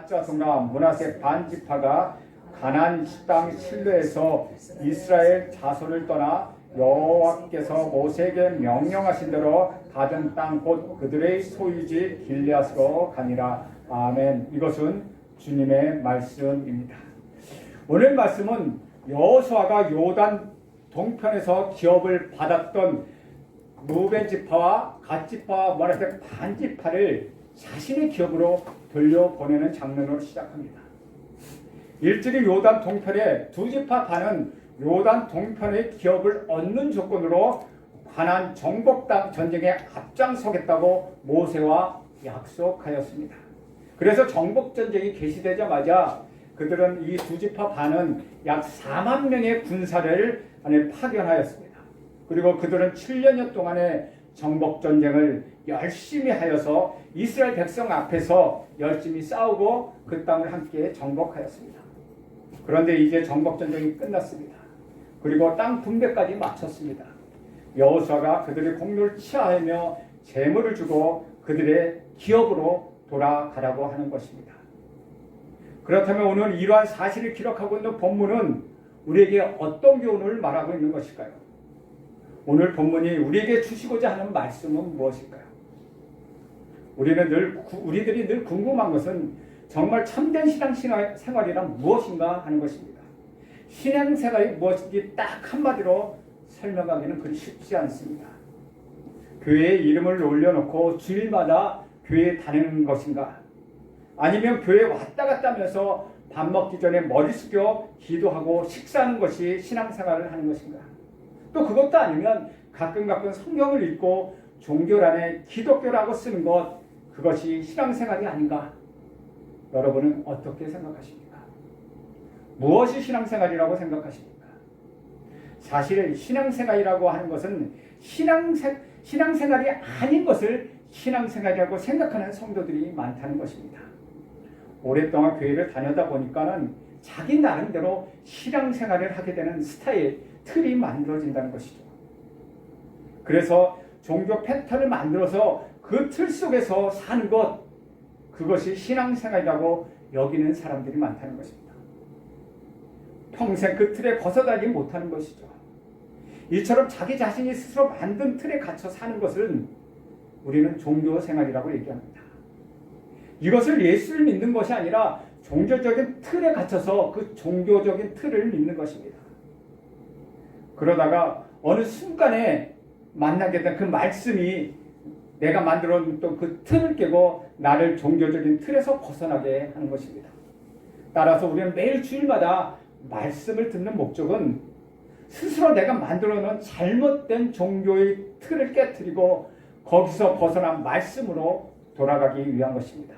가짜손과 므낫세 반지파가 가나안 땅 실로에서 이스라엘 자손을 떠나 여호와께서 모세에게 명령하신 대로 가진 땅 곧 그들의 소유지 길르앗으로 가니라. 아멘. 이것은 주님의 말씀입니다. 오늘 말씀은 여호수아가 요단 동편에서 기업을 받았던 루벤 지파와 갓 지파와 므낫세 반지파를 자신의 기업으로 돌려보내는 장면으로 시작합니다. 일찍이 요단 동편의 두 지파 반은 요단 동편의 기업을 얻는 조건으로 가나안 정복 전쟁에 앞장서겠다고 모세와 약속하였습니다. 그래서 정복 전쟁이 개시되자마자 그들은 이 두 지파 반은 약 4만 명의 군사를 파견하였습니다. 그리고 그들은 7년여 동안의 정복 전쟁을 열심히 하여서 이스라엘 백성 앞에서 열심히 싸우고 그 땅을 함께 정복하였습니다. 그런데 이제 정복전쟁이 끝났습니다. 그리고 땅 분배까지 마쳤습니다. 여호수아가 그들의 공로를 치하하며 재물을 주고 그들의 기업으로 돌아가라고 하는 것입니다. 그렇다면 오늘 이러한 사실을 기록하고 있는 본문은 우리에게 어떤 교훈을 말하고 있는 것일까요? 오늘 본문이 우리에게 주시고자 하는 말씀은 무엇일까요? 우리들이 늘 궁금한 것은 정말 참된 신앙생활이란 무엇인가 하는 것입니다. 신앙생활이 무엇인지 딱 한마디로 설명하기는 그리 쉽지 않습니다. 교회에 이름을 올려놓고 주일마다 교회에 다니는 것인가? 아니면 교회에 왔다 갔다 하면서 밥 먹기 전에 머리 숙여 기도하고 식사하는 것이 신앙생활을 하는 것인가? 또 그것도 아니면 가끔 성경을 읽고 종교란에 기독교라고 쓰는 것, 그것이 신앙생활이 아닌가? 여러분은 어떻게 생각하십니까? 무엇이 신앙생활이라고 생각하십니까? 사실 신앙생활이라고 하는 것은 신앙생활이 아닌 것을 신앙생활이라고 생각하는 성도들이 많다는 것입니다. 오랫동안 교회를 다녀다 보니까는 자기 나름대로 신앙생활을 하게 되는 스타일, 틀이 만들어진다는 것이죠. 그래서 종교 패턴을 만들어서 그 틀 속에서 사는 것, 그것이 신앙생활이라고 여기는 사람들이 많다는 것입니다. 평생 그 틀에 벗어나지 못하는 것이죠. 이처럼 자기 자신이 스스로 만든 틀에 갇혀 사는 것은 우리는 종교생활이라고 얘기합니다. 이것을 예수를 믿는 것이 아니라 종교적인 틀에 갇혀서 그 종교적인 틀을 믿는 것입니다. 그러다가 어느 순간에 만나게 된 그 말씀이 내가 만들어 놓은 그 틀을 깨고 나를 종교적인 틀에서 벗어나게 하는 것입니다. 따라서 우리는 매일 주일마다 말씀을 듣는 목적은 스스로 내가 만들어 놓은 잘못된 종교의 틀을 깨트리고 거기서 벗어난 말씀으로 돌아가기 위한 것입니다.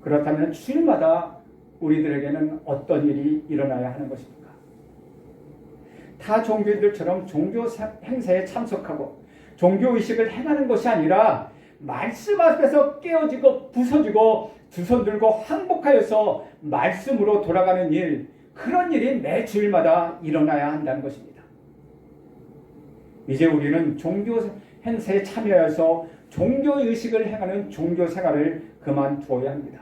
그렇다면 주일마다 우리들에게는 어떤 일이 일어나야 하는 것입니까? 타 종교인들처럼 종교 행사에 참석하고 종교의식을 행하는 것이 아니라 말씀 앞에서 깨어지고 부서지고 두 손 들고 항복하여서 말씀으로 돌아가는 일, 그런 일이 매 주일마다 일어나야 한다는 것입니다. 이제 우리는 종교 행사에 참여해서 종교의식을 행하는 종교생활을 그만두어야 합니다.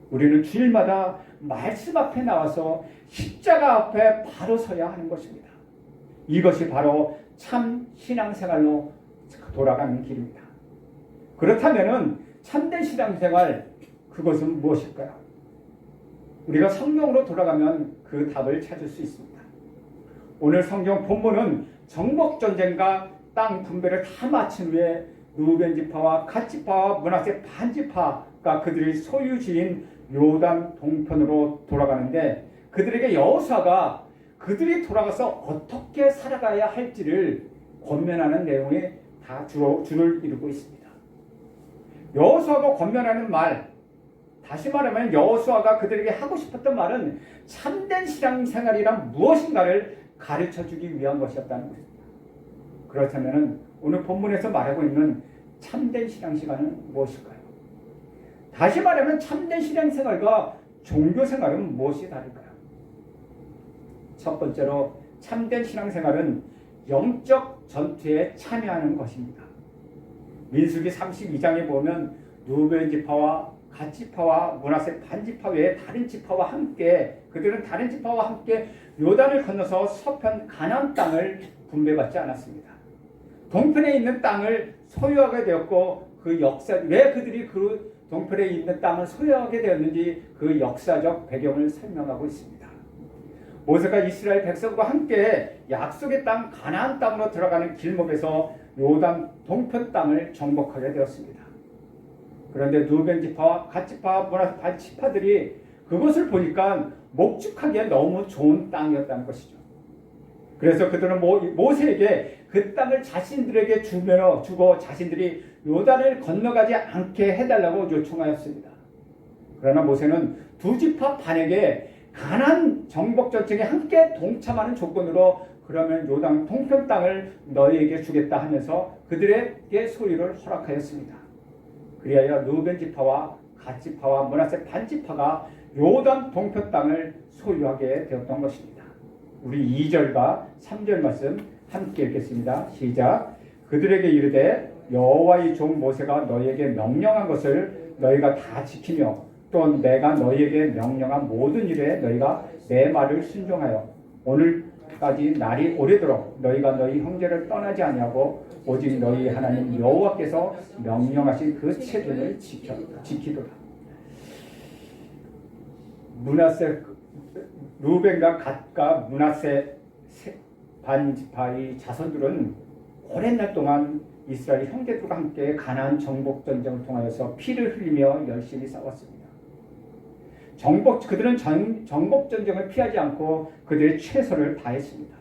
우리는 주일마다 말씀 앞에 나와서 십자가 앞에 바로 서야 하는 것입니다. 이것이 바로 참 신앙생활로 돌아가는 길입니다. 그렇다면 참된 신앙생활, 그것은 무엇일까요? 우리가 성경으로 돌아가면 그 답을 찾을 수 있습니다. 오늘 성경 본문은 정복전쟁과 땅 분배를 다 마친 후에 루벤 지파와 갓 지파와 므낫세 반 지파가 그들의 소유지인 요단 동편으로 돌아가는데, 그들에게 여호수아가 그들이 돌아가서 어떻게 살아가야 할지를 권면하는 내용이 다 줄을 이루고 있습니다. 여호수아가 권면하는 말, 다시 말하면 여호수아가 그들에게 하고 싶었던 말은 참된 신앙생활이란 무엇인가를 가르쳐주기 위한 것이었다는 것입니다. 그렇다면 오늘 본문에서 말하고 있는 참된 신앙생활은 무엇일까요? 다시 말하면 참된 신앙생활과 종교생활은 무엇이 다를까요? 첫 번째로 참된 신앙생활은 영적 전투에 참여하는 것입니다. 민수기 32장에 보면 루벤 지파와 갓 지파와 므낫세 반 지파 외에 다른 지파와 함께, 그들은 다른 지파와 함께 요단을 건너서 서편 가나안 땅을 분배받지 않았습니다. 동편에 있는 땅을 소유하게 되었고, 그 역사, 왜 그들이 그 동편에 있는 땅을 소유하게 되었는지 그 역사적 배경을 설명하고 있습니다. 모세가 이스라엘 백성과 함께 약속의 땅 가나안 땅으로 들어가는 길목에서 요단 동편 땅을 정복하게 되었습니다. 그런데 루벤 지파와 갓 지파와 므낫세 반 지파들이 그것을 보니까 목축하기에 너무 좋은 땅이었다는 것이죠. 그래서 그들은 모세에게 그 땅을 자신들에게 주고 자신들이 요단을 건너가지 않게 해달라고 요청하였습니다. 그러나 모세는 두 지파 반에게 가나안 정복 전쟁에 함께 동참하는 조건으로 그러면 요단 동편 땅을 너희에게 주겠다 하면서 그들에게 소유를 허락하였습니다. 그리하여 루벤 지파와 갓 지파와 므낫세 반 지파가 요단 동편 땅을 소유하게 되었던 것입니다. 우리 2절과 3절 말씀 함께 읽겠습니다. 시작. 그들에게 이르되 여호와의 종 모세가 너희에게 명령한 것을 너희가 다 지키며 또 내가 너희에게 명령한 모든 일에 너희가 내 말을 순종하여 오늘까지 날이 오래도록 너희가 너희 형제를 떠나지 아니하고 오직 너희 하나님 여호와께서 명령하신 그 체계를 지키도다. 므낫세 루벤과 갓과 므낫세 반지파의 자손들은 오랜 날 동안 이스라엘 형제들과 함께 가나안 정복 전쟁을 통하여서 피를 흘리며 열심히 싸웠습니다. 그들은 정복 전쟁을 피하지 않고 그들의 최선을 다했습니다.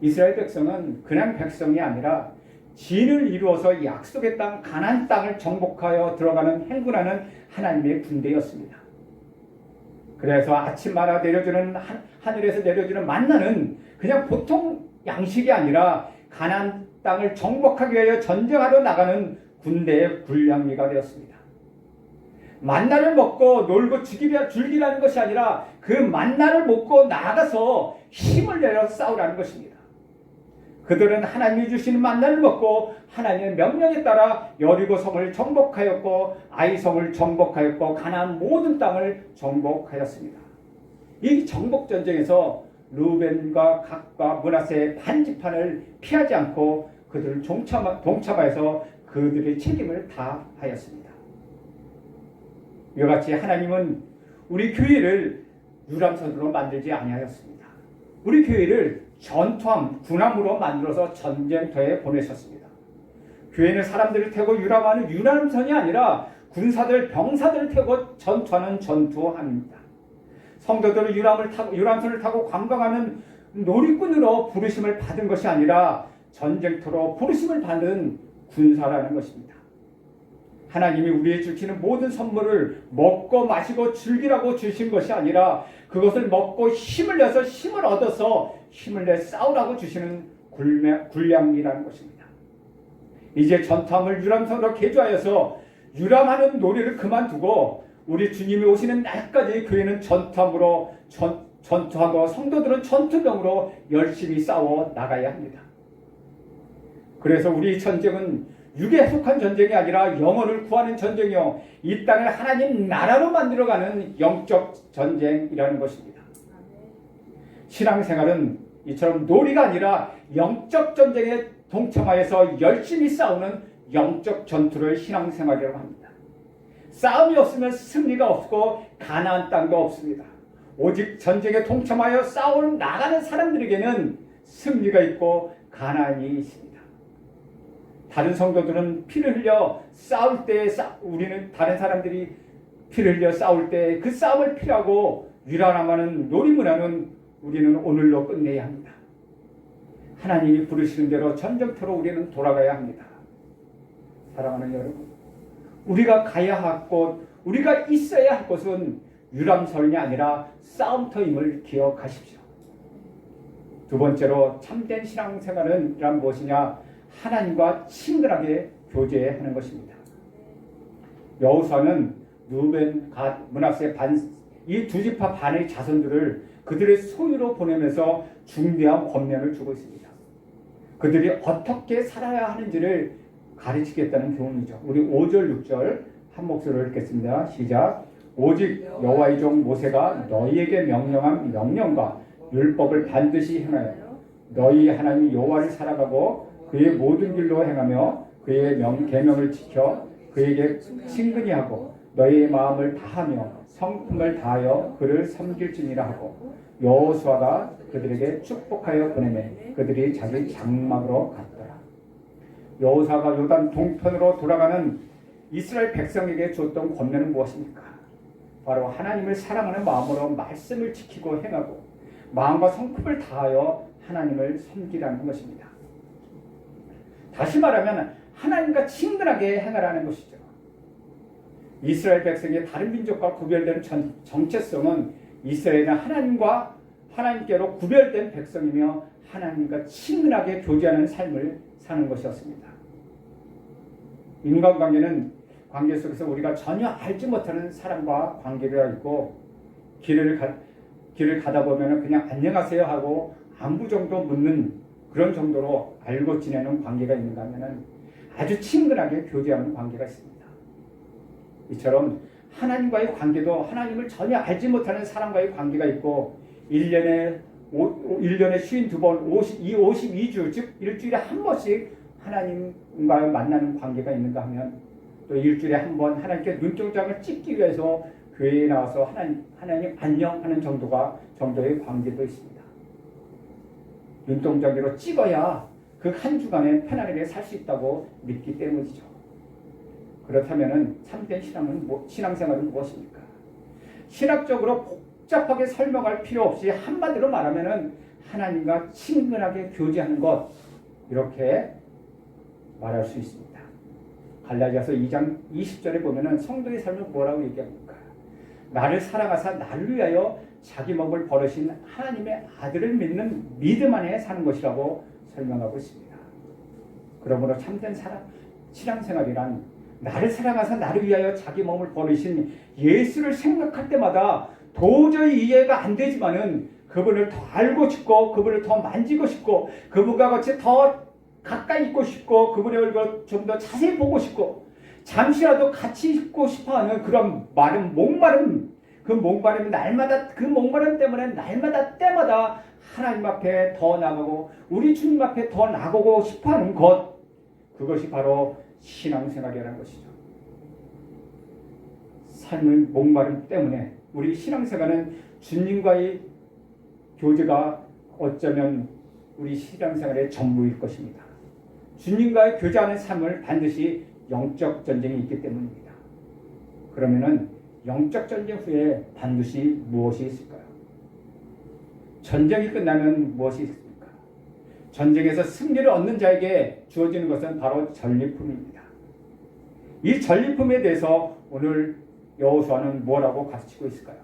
이스라엘 백성은 그냥 백성이 아니라 진을 이루어서 약속의 땅 가나안 땅을 정복하여 들어가는 행군하는 하나님의 군대였습니다. 그래서 아침마다 내려주는 하늘에서 내려주는 만나는 그냥 보통 양식이 아니라 가나안 땅을 정복하기 위하여 전쟁하러 나가는 군대의 군량미가 되었습니다. 만나를 먹고 놀고 즐기라는 것이 아니라 그 만나를 먹고 나가서 힘을 내어 싸우라는 것입니다. 그들은 하나님이 주시는 만나를 먹고 하나님의 명령에 따라 여리고 성을 정복하였고 아이성을 정복하였고 가나안 모든 땅을 정복하였습니다. 이 정복 전쟁에서 루벤과 갓과 므낫세의 반지파를 피하지 않고 그들을 동참하여서 그들의 책임을 다하였습니다. 이와 같이 하나님은 우리 교회를 유람선으로 만들지 아니하였습니다. 우리 교회를 전투함, 군함으로 만들어서 전쟁터에 보내셨습니다. 교회는 사람들을 태우고 유람하는 유람선이 아니라 군사들, 병사들을 태우고 전투하는 전투함입니다. 성도들은 유람선을 타고 관광하는 놀이꾼으로 부르심을 받은 것이 아니라 전쟁터로 부르심을 받은 군사라는 것입니다. 하나님이 우리에게 주시는 모든 선물을 먹고 마시고 즐기라고 주신 것이 아니라 그것을 먹고 힘을 내서 힘을 얻어서 힘을 내 싸우라고 주시는 군량미라는 것입니다. 이제 전투함을 유람선으로 개조하여서 유람하는 놀이를 그만두고 우리 주님이 오시는 날까지 교회는 전투함으로 전투하고 성도들은 전투병으로 열심히 싸워 나가야 합니다. 그래서 우리 전쟁은 육에 속한 전쟁이 아니라 영혼을 구하는 전쟁이요 이 땅을 하나님 나라로 만들어가는 영적 전쟁이라는 것입니다. 신앙생활은 이처럼 놀이가 아니라 영적 전쟁에 동참하여서 열심히 싸우는 영적 전투를 신앙생활이라고 합니다. 싸움이 없으면 승리가 없고 가나안 땅도 없습니다. 오직 전쟁에 동참하여 싸워 나가는 사람들에게는 승리가 있고 가나안이 있습니다. 다른 성도들은 피를 흘려 싸울 때 우리는 다른 사람들이 피를 흘려 싸울 때 그 싸움을 피하고 유람하는 놀이문화는 우리는 오늘로 끝내야 합니다. 하나님이 부르시는 대로 전쟁터로 우리는 돌아가야 합니다. 사랑하는 여러분, 우리가 가야 할 곳, 우리가 있어야 할 곳은 유람선이 아니라 싸움터임을 기억하십시오. 두 번째로 참된 신앙생활은 무엇이냐? 하나님과 친근하게 교제하는 것입니다. 여호수아는 루벤, 갓, 므낫세 이 두 지파 반의 자손들을 그들의 소유로 보내면서 중대한 권면을 주고 있습니다. 그들이 어떻게 살아야 하는지를 가르치겠다는 교훈이죠. 우리 5절, 6절 한 목소리로 읽겠습니다. 시작. 오직 여호와의 종 모세가 너희에게 명령한 명령과 율법을 반드시 행하여 너희 하나님 여호와를 살아가고 그의 모든 길로 행하며 그의 계명을 지켜 그에게 친근히 하고 너희의 마음을 다하며 성품을 다하여 그를 섬길지니라 하고 여호수아가 그들에게 축복하여 보내매 그들이 자기 장막으로 갔더라. 여호수아가 요단 동편으로 돌아가는 이스라엘 백성에게 줬던 권면은 무엇입니까? 바로 하나님을 사랑하는 마음으로 말씀을 지키고 행하고 마음과 성품을 다하여 하나님을 섬기라는 것입니다. 다시 말하면 하나님과 친근하게 행하라는 것이죠. 이스라엘 백성의 다른 민족과 구별되는 정체성은 이스라엘은 하나님께로 구별된 백성이며 하나님과 친근하게 교제하는 삶을 사는 것이었습니다. 인간관계는 관계 속에서 우리가 전혀 알지 못하는 사람과 관계가 있고 길을 가다 보면 그냥 안녕하세요 하고 안부 정도 묻는 그런 정도로 알고 지내는 관계가 있는가 하면 아주 친근하게 교제하는 관계가 있습니다. 이처럼 하나님과의 관계도 하나님을 전혀 알지 못하는 사람과의 관계가 있고 1년에 52번 52주 즉 일주일에 한 번씩 하나님과 만나는 관계가 있는가 하면 또 일주일에 한 번 하나님께 눈동자를 찍기 위해서 교회에 나와서 하나님 안녕 하는 정도의 관계도 있습니다. 눈동자기로 찍어야 그 한 주간에 편안하게 살 수 있다고 믿기 때문이죠. 그렇다면 참된 신앙생활은 무엇입니까? 신학적으로 복잡하게 설명할 필요 없이 한마디로 말하면 하나님과 친근하게 교제하는 것, 이렇게 말할 수 있습니다. 갈라디아서 2장 20절에 보면 성도의 삶을 뭐라고 얘기합니까? 나를 사랑하사 나를 위하여 자기 몸을 버리신 하나님의 아들을 믿는 믿음 안에 사는 것이라고 설명하고 있습니다. 그러므로 참된 신앙생활이란 나를 사랑하사 나를 위하여 자기 몸을 버리신 예수를 생각할 때마다 도저히 이해가 안 되지만은 그분을 더 알고 싶고 그분을 더 만지고 싶고 그분과 같이 더 가까이 있고 싶고 그분의 얼굴을 좀 더 자세히 보고 싶고 잠시라도 같이 있고 싶어하는 그런 목마름, 그 목마름 때문에 날마다 때마다 하나님 앞에 더 나가고 우리 주님 앞에 더 나가고 싶어하는 것, 그것이 바로 신앙생활이라는 것이죠. 삶의 목마름 때문에 우리 신앙생활은 주님과의 교제가 어쩌면 우리 신앙생활의 전부일 것입니다. 주님과의 교제하는 삶을 반드시 영적 전쟁이 있기 때문입니다. 그러면은 영적 전쟁 후에 반드시 무엇이 있을까요? 전쟁이 끝나면 무엇이 있습니까? 전쟁에서 승리를 얻는 자에게 주어지는 것은 바로 전리품입니다. 이 전리품에 대해서 오늘 여호수아는 뭐라고 가르치고 있을까요?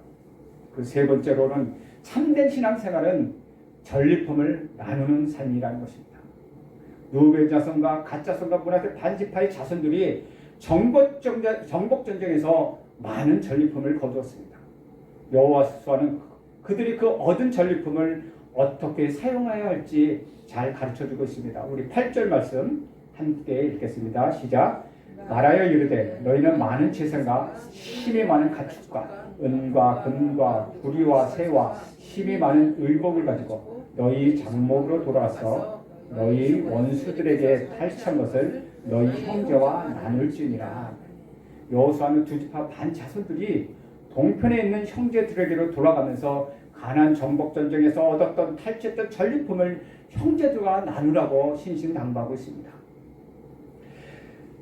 그 세 번째로는 참된 신앙생활은 전리품을 나누는 삶이라는 것입니다. 누베 자손과 갓 자손과 문하세 반지파의 자손들이 정복전쟁에서 많은 전리품을 거두었습니다. 여호수아는 그들이 그 얻은 전리품을 어떻게 사용해야 할지 잘 가르쳐주고 있습니다. 우리 8절 말씀 함께 읽겠습니다. 시작. 말하여 이르되 너희는 많은 재산과 힘이 많은 가축과 은과 금과 구리와 새와 힘이 많은 의복을 가지고 너희 장목으로 돌아와서 너희 원수들에게 탈취한 것을 너희 형제와 나눌지니라. 여호수아는 두 지파 반 자손들이 동편에 있는 형제들에게로 돌아가면서 가나안 정복 전쟁에서 얻었던 탈취했던 전리품을 형제들과 나누라고 신신당부하고 있습니다.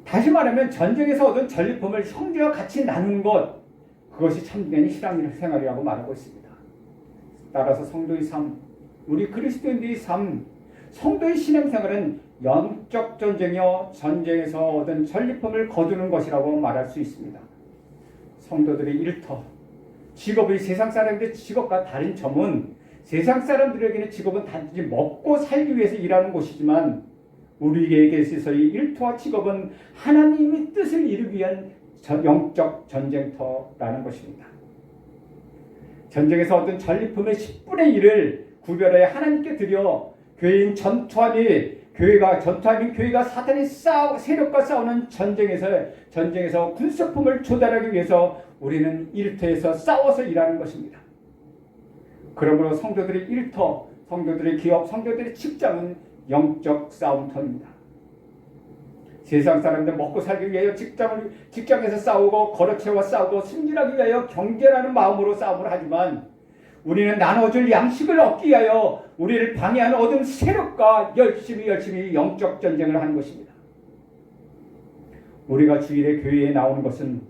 다시 말하면 전쟁에서 얻은 전리품을 형제와 같이 나누는 것, 그것이 참된 신앙생활이라고 말하고 있습니다. 따라서 성도의 삶, 우리 그리스도인들의 삶, 성도의 신앙생활은 영적 전쟁이요 전쟁에서 얻은 전리품을 거두는 것이라고 말할 수 있습니다. 성도들의 일터, 직업이 세상 사람들의 직업과 다른 점은 세상 사람들에게는 직업은 단지 먹고 살기 위해서 일하는 곳이지만 우리에게 있어서의 일터와 직업은 하나님의 뜻을 이루기 위한 영적 전쟁터라는 것입니다. 전쟁에서 얻은 전리품의 10분의 1을 구별해 하나님께 드려 교회인 교회가 사탄의 세력과 싸우는 전쟁에서 군수품을 조달하기 위해서 우리는 일터에서 싸워서 일하는 것입니다. 그러므로 성도들의 일터, 성도들의 기업, 성도들의 직장은 영적 싸움터입니다. 세상 사람들 먹고 살기 위하여 직장에서 싸우고 거래처와 싸우고 승진하기 위하여 경쟁하는 마음으로 싸움을 하지만 우리는 나눠줄 양식을 얻기 위하여 우리를 방해하는 어둠 세력과 열심히 영적 전쟁을 하는 것입니다. 우리가 주일에 교회에 나오는 것은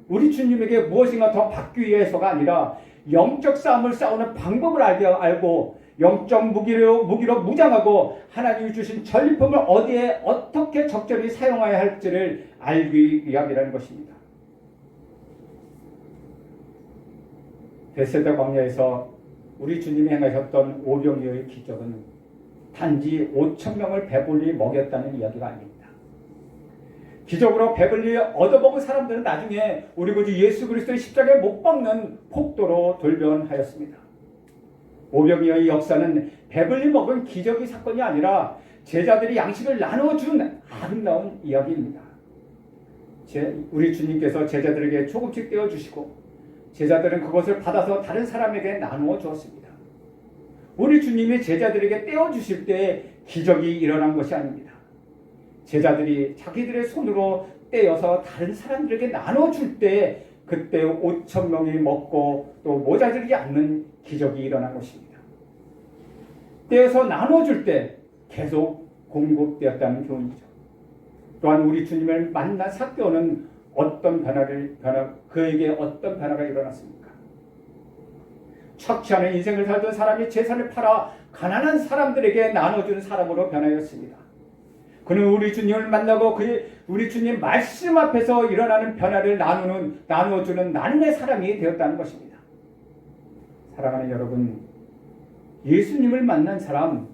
우리 주님에게 무엇인가 더 받기 위해서가 아니라 영적 싸움을 싸우는 방법을 알고 영적 무기로 무장하고 하나님이 주신 전리품을 어디에 어떻게 적절히 사용해야 할지를 알기 위함이라는 것입니다. 베세다 광야에서 우리 주님이 행하셨던 오병이어의 기적은 단지 5,000명을 배불리 먹였다는 이야기가 아닙니다. 기적으로 배불리 얻어먹은 사람들은 나중에 우리 구주 예수 그리스도의 십자가에 못 박는 폭도로 돌변하였습니다. 오병이어의 역사는 배불리 먹은 기적의 사건이 아니라 제자들이 양식을 나눠준 아름다운 이야기입니다. 우리 주님께서 제자들에게 조금씩 떼어주시고 제자들은 그것을 받아서 다른 사람에게 나누어 주었습니다. 우리 주님이 제자들에게 떼어주실 때 기적이 일어난 것이 아닙니다. 제자들이 자기들의 손으로 떼어서 다른 사람들에게 나눠줄 때 그때 5,000명이 먹고 또 모자르지 않는 기적이 일어난 것입니다. 떼어서 나눠줄 때 계속 공급되었다는 교훈이죠. 또한 우리 주님을 만난 삭개오는 그에게 어떤 변화가 일어났습니까? 착취 않은 인생을 살던 사람이 재산을 팔아 가난한 사람들에게 나눠주는 사람으로 변하였습니다. 그는 우리 주님을 만나고 우리 주님 말씀 앞에서 일어나는 변화를 나누어주는 나눔의 사람이 되었다는 것입니다. 사랑하는 여러분, 예수님을 만난 사람,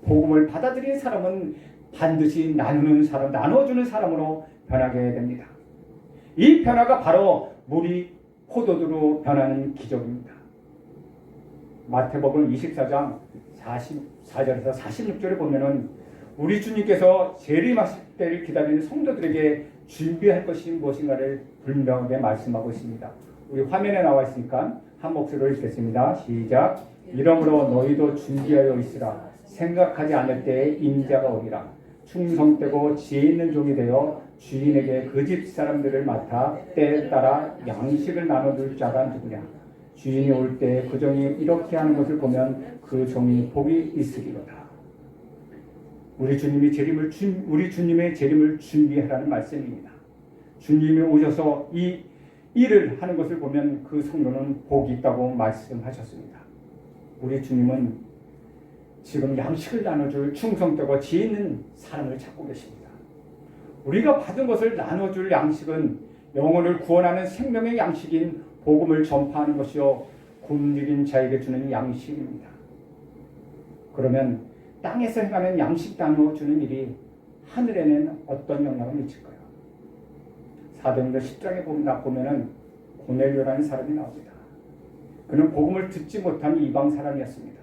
복음을 받아들인 사람은 반드시 나누는 사람, 나눠주는 사람으로 변하게 됩니다. 이 변화가 바로 물이 포도주로 변하는 기적입니다. 마태복음 24장 44절에서 46절에 보면은 우리 주님께서 재림하실 때를 기다리는 성도들에게 준비할 것이 무엇인가를 분명하게 말씀하고 있습니다. 우리 화면에 나와 있으니까 한 목소리로 읽겠습니다. 시작. 이러므로 너희도 준비하여 있으라. 생각하지 않을 때에 인자가 오리라. 충성되고 지혜 있는 종이 되어 주인에게 그 집 사람들을 맡아 때에 따라 양식을 나눠줄 자가 누구냐. 주인이 올 때 그 종이 이렇게 하는 것을 보면 그 종이 복이 있으리로다. 우리 주님의 재림을 준비하라는 말씀입니다. 주님이 오셔서 이 일을 하는 것을 보면 그 성도는 복이 있다고 말씀하셨습니다. 우리 주님은 지금 양식을 나눠줄 충성되고 지혜 있는 사람을 찾고 계십니다. 우리가 받은 것을 나눠줄 양식은 영혼을 구원하는 생명의 양식인 복음을 전파하는 것이요 굶주린 자에게 주는 양식입니다. 그러면 땅에서 행하는 양식 나누어주는 일이 하늘에는 어떤 영향을 미칠까요? 사도행전 10장에 보면은 고넬료라는 사람이 나옵니다. 그는 복음을 듣지 못한 이방 사람이었습니다.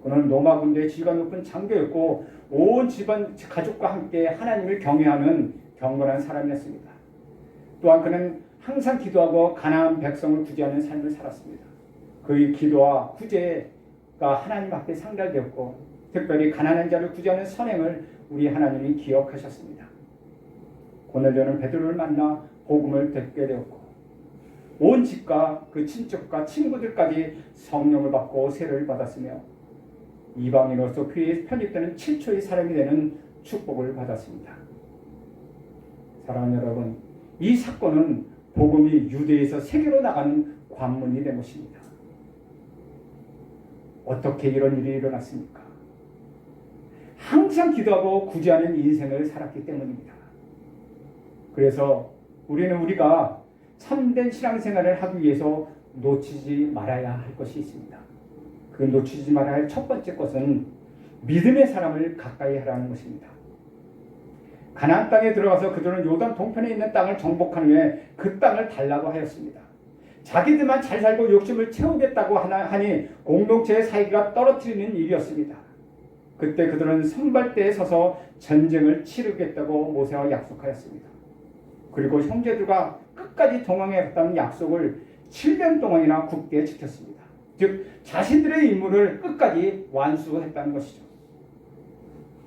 그는 로마 군대의 지위가 높은 장교였고 온 집안 가족과 함께 하나님을 경외하는 경건한 사람이었습니다. 또한 그는 항상 기도하고 가난한 백성을 구제하는 삶을 살았습니다. 그의 기도와 구제가 하나님 앞에 상달되었고 특별히 가난한 자를 구제하는 선행을 우리 하나님이 기억하셨습니다. 고넬료는 베드로를 만나 복음을 듣게 되었고 온 집과 그 친척과 친구들까지 성령을 받고 세례를 받았으며 이방인으로서 그의 편입되는 7초의 사람이 되는 축복을 받았습니다. 사랑하는 여러분, 이 사건은 복음이 유대에서 세계로 나가는 관문이 된 것입니다. 어떻게 이런 일이 일어났습니까? 항상 기도하고 구제하는 인생을 살았기 때문입니다. 그래서 우리가 참된 신앙생활을 하기 위해서 놓치지 말아야 할 것이 있습니다. 그 놓치지 말아야 할 첫 번째 것은 믿음의 사람을 가까이 하라는 것입니다. 가나안 땅에 들어가서 그들은 요단 동편에 있는 땅을 정복한 후에 그 땅을 달라고 하였습니다. 자기들만 잘 살고 욕심을 채우겠다고 하니 공동체의 사이가 떨어뜨리는 일이었습니다. 그때 그들은 선발대에 서서 전쟁을 치르겠다고 모세와 약속하였습니다. 그리고 형제들과 끝까지 동행하겠다는 약속을 7년 동안이나 굳게 지켰습니다. 즉 자신들의 임무를 끝까지 완수했다는 것이죠.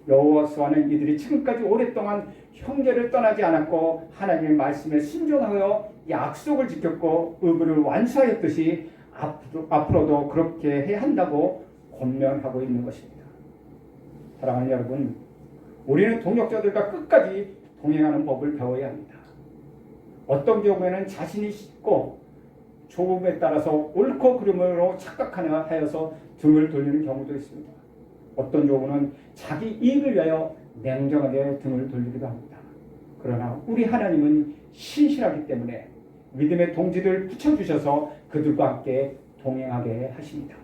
여호수아는 이들이 지금까지 오랫동안 형제를 떠나지 않았고 하나님의 말씀에 순종하여 약속을 지켰고 의무를 완수하였듯이 앞으로도 그렇게 해야 한다고 권면하고 있는 것입니다. 사랑하는 여러분, 우리는 동역자들과 끝까지 동행하는 법을 배워야 합니다. 어떤 경우에는 자신이 쉽고 조금에 따라서 옳고 그름으로 착각하여서 등을 돌리는 경우도 있습니다. 어떤 경우는 자기 이익을 위하여 냉정하게 등을 돌리기도 합니다. 그러나 우리 하나님은 신실하기 때문에 믿음의 동지들을 붙여주셔서 그들과 함께 동행하게 하십니다.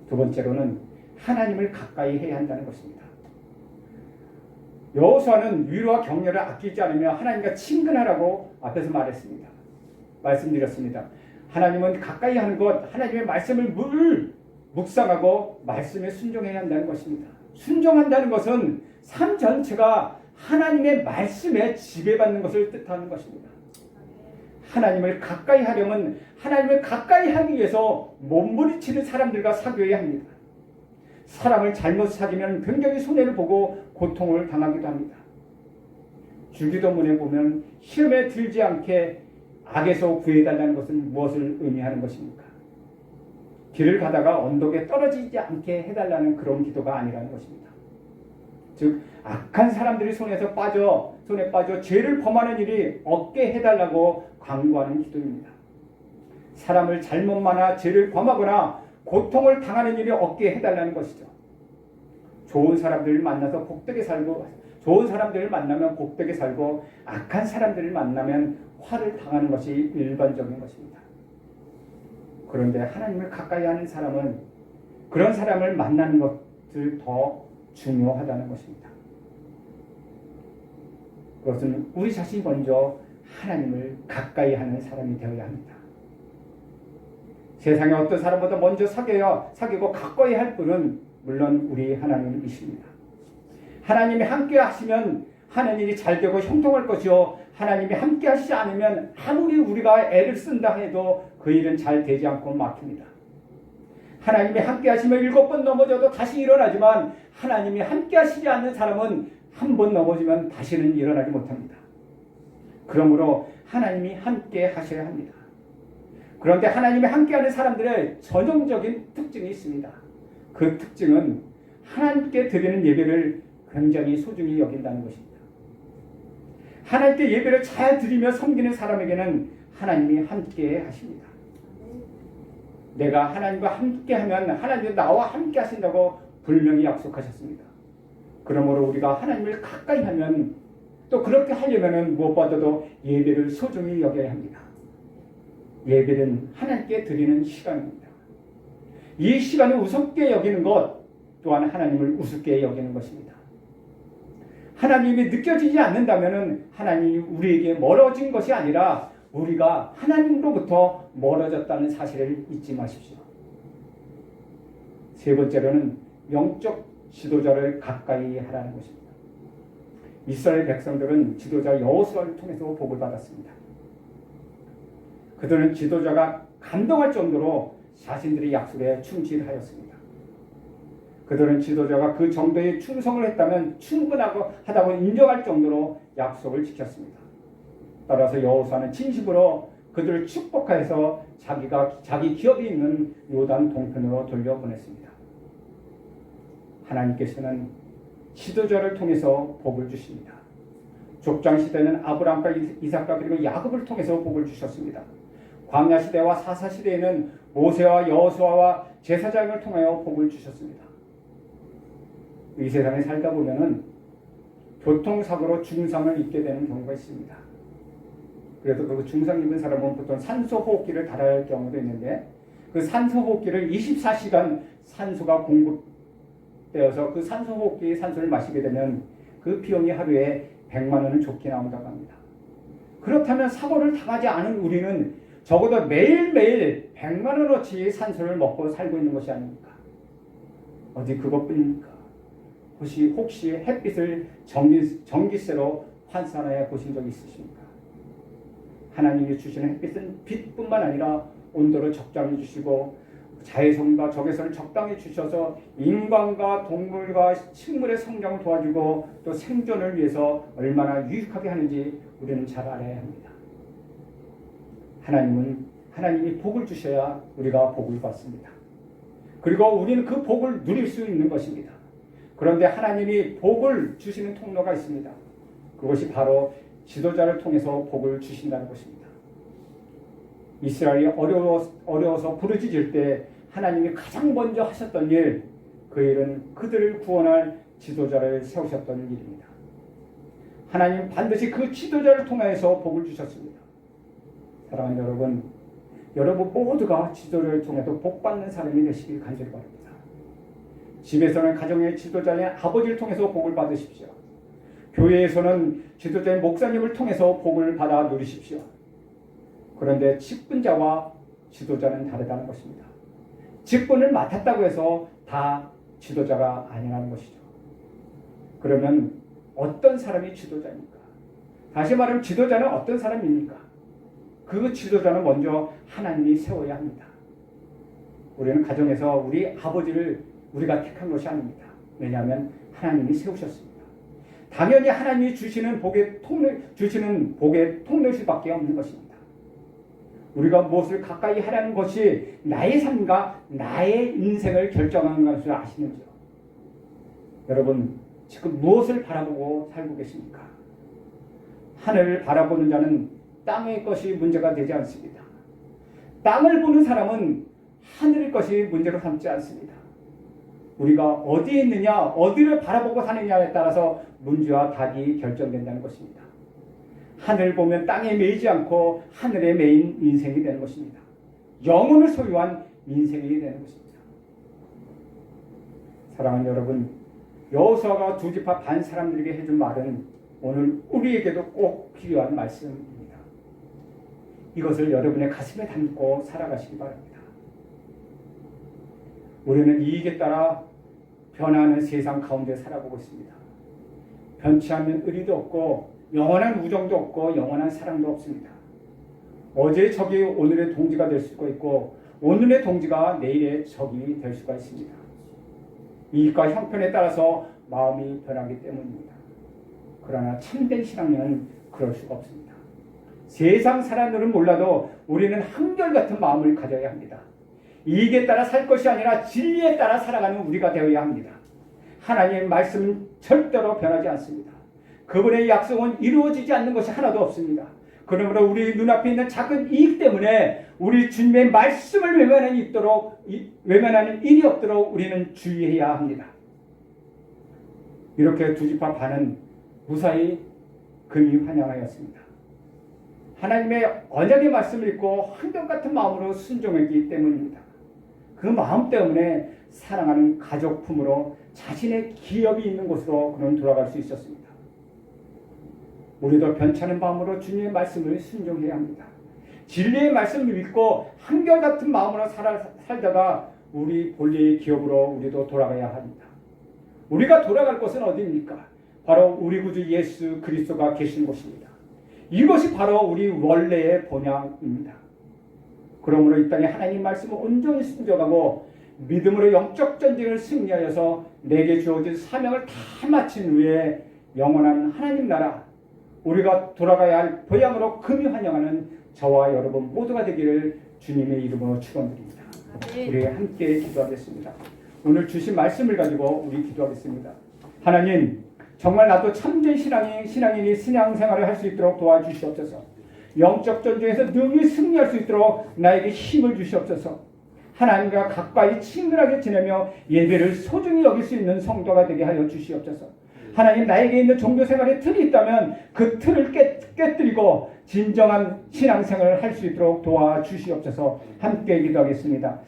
두 번째로는 하나님을 가까이 해야 한다는 것입니다. 여호수아는 위로와 격려를 아끼지 않으며 하나님과 친근하라고 앞에서 말했습니다. 말씀드렸습니다. 하나님은 가까이 하는 것, 하나님의 말씀을 묵상하고 말씀에 순종해야 한다는 것입니다. 순종한다는 것은 삶 전체가 하나님의 말씀에 지배받는 것을 뜻하는 것입니다. 하나님을 가까이 하려면 하나님을 가까이 하기 위해서 몸부림치는 사람들과 사귀어야 합니다. 사람을 잘못 사귀면 굉장히 손해를 보고 고통을 당하기도 합니다. 주기도문에 보면 시험에 들지 않게 악에서 구해달라는 것은 무엇을 의미하는 것입니까? 길을 가다가 언덕에 떨어지지 않게 해달라는 그런 기도가 아니라는 것입니다. 즉 악한 사람들이 손에 빠져 죄를 범하는 일이 없게 해달라고 강구하는 기도입니다. 사람을 잘못 만나 죄를 범하거나 고통을 당하는 일이 없게 해달라는 것이죠. 좋은 사람들을 만나서 복되게 살고, 좋은 사람들을 만나면 복되게 살고, 악한 사람들을 만나면 화를 당하는 것이 일반적인 것입니다. 그런데 하나님을 가까이 하는 사람은 그런 사람을 만나는 것을 더 중요하다는 것입니다. 그것은 우리 자신이 먼저 하나님을 가까이 하는 사람이 되어야 합니다. 세상에 어떤 사람보다 먼저 사귀고 가까이 할 분은 물론 우리 하나님이십니다. 하나님이 함께 하시면 하는 일이 잘 되고 형통할 것이요, 하나님이 함께 하시지 않으면 아무리 우리가 애를 쓴다 해도 그 일은 잘 되지 않고 막힙니다. 하나님이 함께 하시면 7번 넘어져도 다시 일어나지만 하나님이 함께 하시지 않는 사람은 한 번 넘어지면 다시는 일어나지 못합니다. 그러므로 하나님이 함께 하셔야 합니다. 그런데 하나님이 함께하는 사람들의 전형적인 특징이 있습니다. 그 특징은 하나님께 드리는 예배를 굉장히 소중히 여긴다는 것입니다. 하나님께 예배를 잘 드리며 섬기는 사람에게는 하나님이 함께 하십니다. 내가 하나님과 함께하면 하나님이 나와 함께 하신다고 분명히 약속하셨습니다. 그러므로 우리가 하나님을 가까이 하면, 또 그렇게 하려면 무엇보다도 예배를 소중히 여겨야 합니다. 예배는 하나님께 드리는 시간입니다. 이 시간을 우습게 여기는 것 또한 하나님을 우습게 여기는 것입니다. 하나님이 느껴지지 않는다면 하나님이 우리에게 멀어진 것이 아니라 우리가 하나님으로부터 멀어졌다는 사실을 잊지 마십시오. 세 번째로는 영적 지도자를 가까이 하라는 것입니다. 이스라엘 백성들은 지도자 여호수아를 통해서 복을 받았습니다. 그들은 지도자가 감동할 정도로 자신들의 약속에 충실하였습니다. 그들은 지도자가 그 정도의 충성을 했다면 충분하다고 인정할 정도로 약속을 지켰습니다. 따라서 여호수아는 진심으로 그들을 축복하여서 자기 기업이 있는 요단 동편으로 돌려보냈습니다. 하나님께서는 지도자를 통해서 복을 주십니다. 족장 시대는 아브라함과 이삭과 그리고 야곱을 통해서 복을 주셨습니다. 광야 시대와 사사 시대에는 모세와 여호수아와 제사장을 통하여 복을 주셨습니다. 이 세상에 살다 보면은 교통사고로 중상을 입게 되는 경우가 있습니다. 그래서 그 중상 입은 사람은 보통 산소호흡기를 달아야 할 경우도 있는데, 그 산소호흡기를 24시간 산소가 공급되어서 그 산소호흡기의 산소를 마시게 되면 그 비용이 하루에 100만 원은 좋게 나온다고 합니다. 그렇다면 사고를 당하지 않은 우리는 적어도 매일매일 100만 원어치 산소를 먹고 살고 있는 것이 아닙니까? 어디 그것뿐입니까? 혹시 햇빛을 전기세로 환산하여 보신 적 있으십니까? 하나님이 주시는 햇빛은 빛뿐만 아니라 온도를 적당히 주시고 자외선과 적외선을 적당히 주셔서 인간과 동물과 식물의 성장을 도와주고 또 생존을 위해서 얼마나 유익하게 하는지 우리는 잘 알아야 합니다. 하나님이 복을 주셔야 우리가 복을 받습니다. 그리고 우리는 그 복을 누릴 수 있는 것입니다. 그런데 하나님이 복을 주시는 통로가 있습니다. 그것이 바로 지도자를 통해서 복을 주신다는 것입니다. 이스라엘이 어려워서 부르짖을 때 하나님이 가장 먼저 하셨던 일, 그 일은 그들을 구원할 지도자를 세우셨던 일입니다. 하나님 반드시 그 지도자를 통해서 복을 주셨습니다. 사랑하는 여러분 모두가 지도자를 통해서 복받는 사람이 되시길 간절히 바랍니다. 집에서는 가정의 지도자인 아버지를 통해서 복을 받으십시오. 교회에서는 지도자인 목사님을 통해서 복을 받아 누리십시오. 그런데 직분자와 지도자는 다르다는 것입니다. 직분을 맡았다고 해서 다 지도자가 아니라는 것이죠. 그러면 어떤 사람이 지도자입니까? 다시 말하면 지도자는 어떤 사람입니까? 그 지도자는 먼저 하나님이 세워야 합니다. 우리는 가정에서 우리 아버지를 우리가 택한 것이 아닙니다. 왜냐하면 하나님이 세우셨습니다. 당연히 하나님이 주시는 복의 통로실밖에 없는 것입니다. 우리가 무엇을 가까이 하라는 것이 나의 삶과 나의 인생을 결정하는 것을 아시는지요? 여러분, 지금 무엇을 바라보고 살고 계십니까? 하늘을 바라보는 자는 땅의 것이 문제가 되지 않습니다. 땅을 보는 사람은 하늘의 것이 문제로 삼지 않습니다. 우리가 어디에 있느냐, 어디를 바라보고 사느냐에 따라서 문제와 답이 결정된다는 것입니다. 하늘을 보면 땅에 매이지 않고 하늘에 매인 인생이 되는 것입니다. 영혼을 소유한 인생이 되는 것입니다. 사랑하는 여러분, 여호수아가 두 지파 반 사람들에게 해준 말은 오늘 우리에게도 꼭 필요한 말씀입니다. 이것을 여러분의 가슴에 담고 살아가시기 바랍니다. 우리는 이익에 따라 변하는 세상 가운데 살아보고 있습니다. 변치 않는 의리도 없고 영원한 우정도 없고 영원한 사랑도 없습니다. 어제의 적이 오늘의 동지가 될 수가 있고 오늘의 동지가 내일의 적이 될 수가 있습니다. 이익과 형편에 따라서 마음이 변하기 때문입니다. 그러나 참된 신앙인은 그럴 수가 없습니다. 세상 사람들은 몰라도 우리는 한결같은 마음을 가져야 합니다. 이익에 따라 살 것이 아니라 진리에 따라 살아가는 우리가 되어야 합니다. 하나님의 말씀은 절대로 변하지 않습니다. 그분의 약속은 이루어지지 않는 것이 하나도 없습니다. 그러므로 우리 눈앞에 있는 작은 이익 때문에 우리 주님의 말씀을 외면하는 일이 없도록 우리는 주의해야 합니다. 이렇게 두 지파 반은 무사히 금이 환영하였습니다. 하나님의 언약의 말씀을 읽고 한결같은 마음으로 순종했기 때문입니다. 그 마음 때문에 사랑하는 가족품으로 자신의 기업이 있는 곳으로 그는 돌아갈 수 있었습니다. 우리도 변찮은 마음으로 주님의 말씀을 순종해야 합니다. 진리의 말씀을 믿고 한결같은 마음으로 살다가 우리 본래의 기업으로 우리도 돌아가야 합니다. 우리가 돌아갈 곳은 어디입니까? 바로 우리 구주 예수 그리스도가 계신 곳입니다. 이것이 바로 우리 원래의 본향입니다. 그러므로 이 땅에 하나님 말씀을 온전히 순종하고 믿음으로 영적 전쟁을 승리하여서 내게 주어진 사명을 다 마친 후에 영원한 하나님 나라, 우리가 돌아가야 할 보양으로 금이 환영하는 저와 여러분 모두가 되기를 주님의 이름으로 축원드립니다. 우리 함께 기도하겠습니다. 오늘 주신 말씀을 가지고 우리 기도하겠습니다. 하나님, 정말 나도 참된 신앙인이 신앙생활을 할 수 있도록 도와주시옵소서. 영적 전쟁에서 능히 승리할 수 있도록 나에게 힘을 주시옵소서. 하나님과 가까이 친근하게 지내며 예배를 소중히 여길 수 있는 성도가 되게 하여 주시옵소서. 하나님, 나에게 있는 종교생활의 틀이 있다면 그 틀을 깨뜨리고 진정한 신앙생활을 할 수 있도록 도와주시옵소서. 함께 기도하겠습니다.